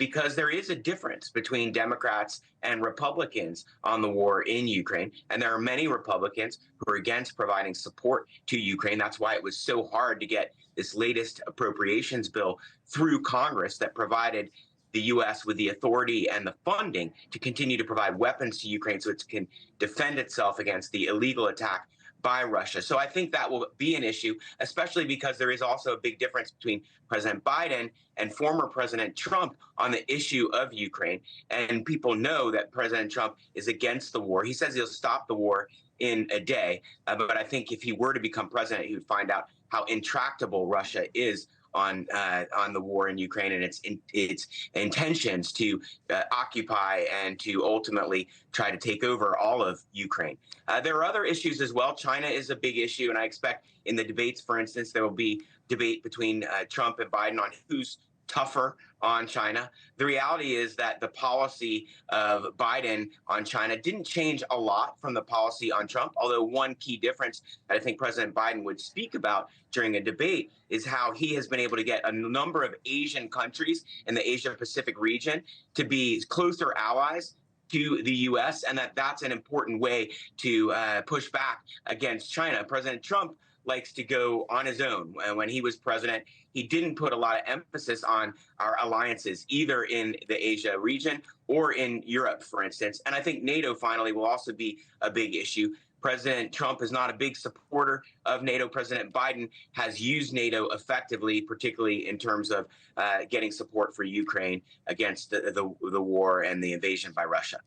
because there is a difference between Democrats and Republicans on the war in Ukraine. And there are many Republicans who are against providing support to Ukraine. That's why it was so hard to get this latest appropriations bill through Congress that provided the U.S. with the authority and the funding to continue to provide weapons to Ukraine so it can defend itself against the illegal attack by Russia. So I think that will be an issue, especially because there is also a big difference between President Biden and former President Trump on the issue of Ukraine. And people know that President Trump is against the war. He says he'll stop the war in a day. But I think if he were to become president, he would find out how intractable Russia is on the war in Ukraine and its intentions to occupy and to ultimately try to take over all of Ukraine. There are other issues as well. China is a big issue, and I expect in the debates, for instance, there will be debate between Trump and Biden on who's tougher on China. The reality is that the policy of Biden on China didn't change a lot from the policy on Trump, although one key difference that I think President Biden would speak about during a debate is how he has been able to get a number of Asian countries in the Asia-Pacific region to be closer allies to the U.S., and that's an important way to push back against China. President Trump likes to go on his own. And when he was president, he didn't put a lot of emphasis on our alliances, either in the Asia region or in Europe, for instance. And I think NATO, finally, will also be a big issue. President Trump is not a big supporter of NATO. President Biden has used NATO effectively, particularly in terms of getting support for Ukraine against the war and the invasion by Russia.